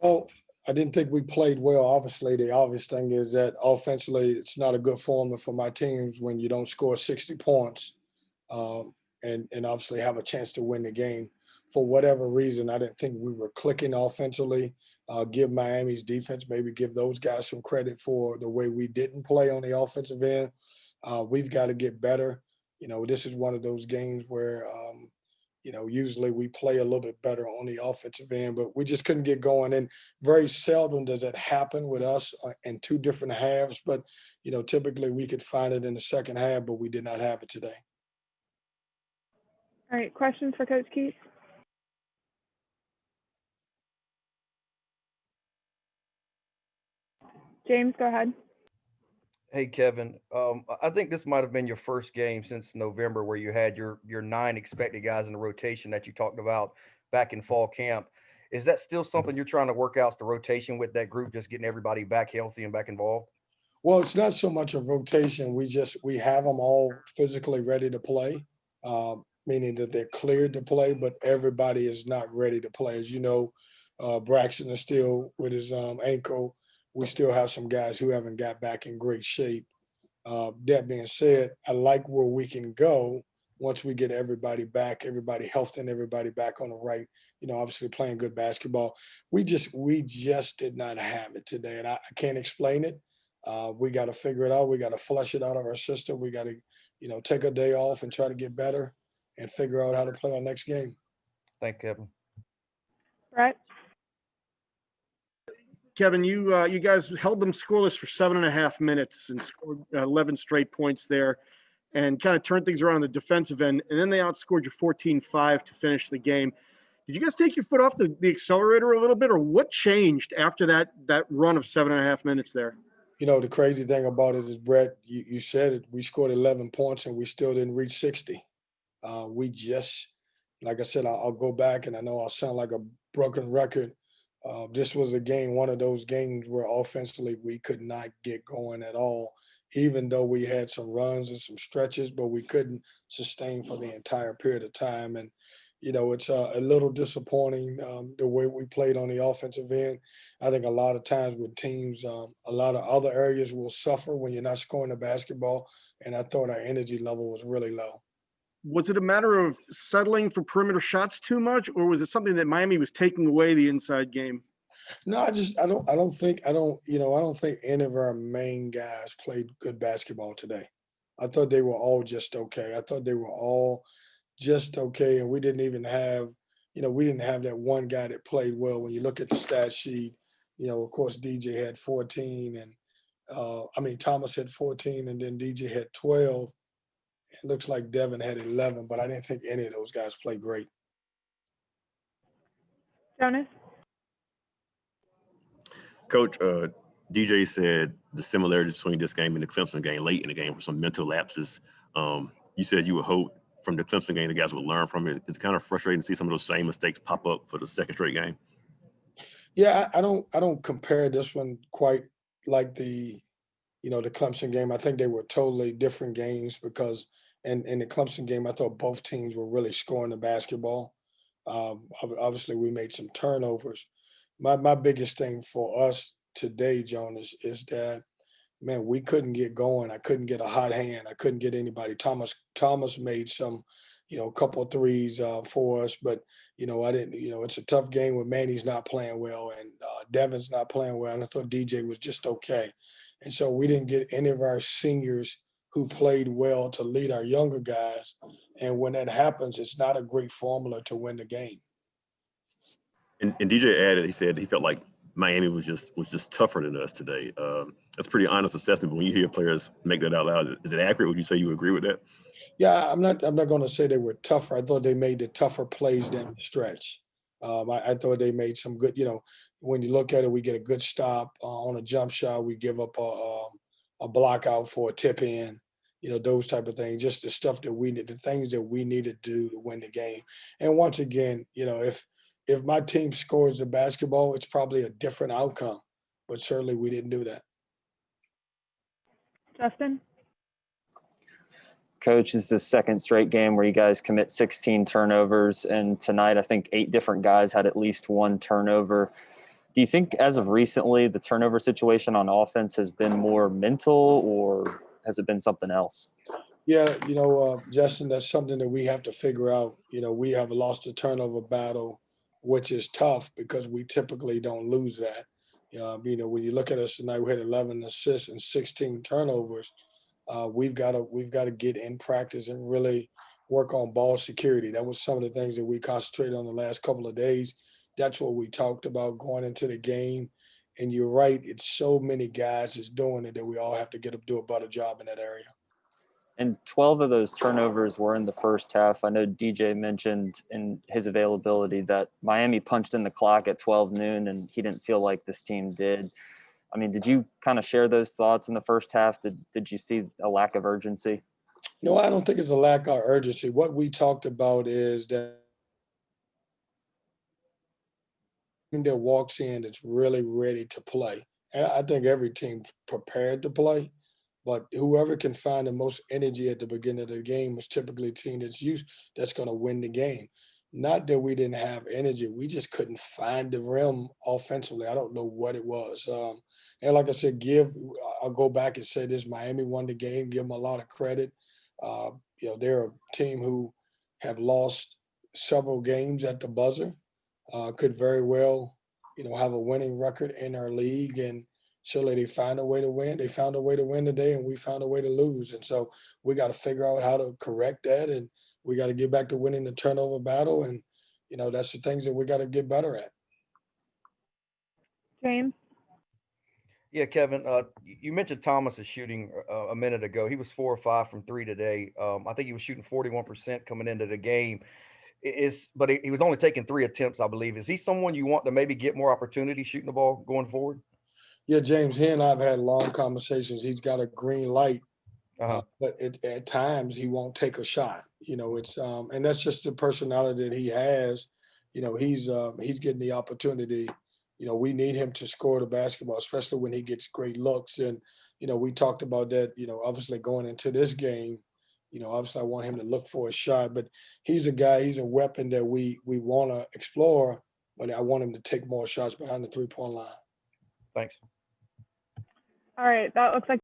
Well, I didn't think we played well. Obviously, the obvious thing is that offensively, it's not a good formula for my teams when you don't score 60 points, um, and obviously have a chance to win the game. For whatever reason, I didn't think we were clicking offensively. Give Miami's defense, maybe give those guys some credit for the way we didn't play on the offensive end. We've got to get better. This is one of those games where usually we play a little bit better on the offensive end, but we just couldn't get going. And very seldom does that happen with us in two different halves. But, typically we could find it in the second half, but we did not have it today. All right, questions for Coach Keatts? James, go ahead. Hey, Kevin. I think this might have been your first game since November where you had your 9 expected guys in the rotation that you talked about back in fall camp. Is that still something you're trying to work out, the rotation with that group, just getting everybody back healthy and back involved? Well, it's not so much a rotation. We have them all physically ready to play, meaning that they're cleared to play, but everybody is not ready to play. As you know, Braxton is still with his ankle. We still have some guys who haven't got back in great shape. That being said, I like where we can go once we get everybody back, everybody healthy, and everybody back on the right. Obviously playing good basketball. We just did not have it today, and I can't explain it. We got to figure it out. We got to flush it out of our system. We got to, take a day off and try to get better and figure out how to play our next game. Thank you, Kevin. Brett? Kevin, you guys held them scoreless for 7.5 minutes and scored 11 straight points there and kind of turned things around on the defensive end. And then they outscored you 14-5 to finish the game. Did you guys take your foot off the accelerator a little bit, or what changed after that run of 7.5 minutes there? The crazy thing about it is, Brett, you said it, we scored 11 points and we still didn't reach 60. We just, like I said, I'll go back, and I know I'll sound like a broken record. This was one of those games where offensively we could not get going at all, even though we had some runs and some stretches, but we couldn't sustain for the entire period of time. And, it's a little disappointing the way we played on the offensive end. I think a lot of times with teams, a lot of other areas will suffer when you're not scoring the basketball, and I thought our energy level was really low. Was it a matter of settling for perimeter shots too much, or was it something that Miami was taking away the inside game? No, I don't think any of our main guys played good basketball today. I thought they were all just okay. I thought they were all just okay, and we didn't have that one guy that played well. When you look at the stat sheet, of course DJ had 14, and Thomas had 14, and then DJ had 12. It looks like Devin had 11, but I didn't think any of those guys played great. Jonas? Coach, DJ said the similarity between this game and the Clemson game late in the game were some mental lapses. You said you would hope from the Clemson game the guys would learn from it. It's kind of frustrating to see some of those same mistakes pop up for the second straight game. Yeah, I don't compare this one quite like the Clemson game. I think they were totally different games because in the Clemson game, I thought both teams were really scoring the basketball. Obviously, we made some turnovers. My biggest thing for us today, Jonas, is that, man, we couldn't get going. I couldn't get a hot hand. I couldn't get anybody. Thomas made some, a couple of threes for us, but I didn't. It's a tough game when Manny's not playing well and Devin's not playing well, and I thought DJ was just okay, and so we didn't get any of our seniors who played well to lead our younger guys. And when that happens, it's not a great formula to win the game. And DJ added, he said he felt like Miami was just tougher than us today. That's a pretty honest assessment. But when you hear players make that out loud, is it accurate? Would you say you agree with that? Yeah, I'm not going to say they were tougher. I thought they made the tougher plays down the stretch. I thought they made some good. When you look at it, we get a good stop on a jump shot. We give up a block out for a tip in. Those type of things. Just the stuff that the things that we needed to do to win the game. And once again, if my team scores the basketball, it's probably a different outcome. But certainly we didn't do that. Justin? Coach, this is the second straight game where you guys commit 16 turnovers. And tonight, I think 8 different guys had at least one turnover. Do you think as of recently, the turnover situation on offense has been more mental, or has it been something else? Yeah, Justin, that's something that we have to figure out. We have lost the turnover battle, which is tough because we typically don't lose that. When you look at us tonight, we had 11 assists and 16 turnovers. We've got to get in practice and really work on ball security. That was some of the things that we concentrated on the last couple of days. That's what we talked about going into the game. And you're right, it's so many guys that's doing it that we all have to get up do a better job in that area. And 12 of those turnovers were in the first half. I know DJ mentioned in his availability that Miami punched in the clock at 12 noon, and he didn't feel like this team did. I mean, did you kind of share those thoughts in the first half? Did you see a lack of urgency? No, I don't think it's a lack of urgency. What we talked about is that team that walks in that's really ready to play. And I think every team's prepared to play, but whoever can find the most energy at the beginning of the game is typically a team that's going to win the game. Not that we didn't have energy, we just couldn't find the rim offensively. I don't know what it was. And like I said, I'll go back and say this: Miami won the game. Give them a lot of credit. They're a team who have lost several games at the buzzer. Could very well, have a winning record in our league, and surely they find a way to win. They found a way to win today, and we found a way to lose. And so we got to figure out how to correct that, and we got to get back to winning the turnover battle. And that's the things that we got to get better at. James? Yeah, Kevin, you mentioned Thomas's shooting a minute ago. He was 4 or 5 from 3 today. I think he was shooting 41% coming into the game. But he was only taking 3 attempts, I believe. Is he someone you want to maybe get more opportunity shooting the ball going forward? Yeah, James, he and I have had long conversations. He's got a green light, Uh-huh. but at times he won't take a shot. It's and that's just the personality that he has. He's getting the opportunity. We need him to score the basketball, especially when he gets great looks. And we talked about that. Obviously going into this game, obviously I want him to look for a shot, but he's a guy. He's a weapon that we want to explore. But I want him to take more shots behind the 3-point line. Thanks. All right, that looks like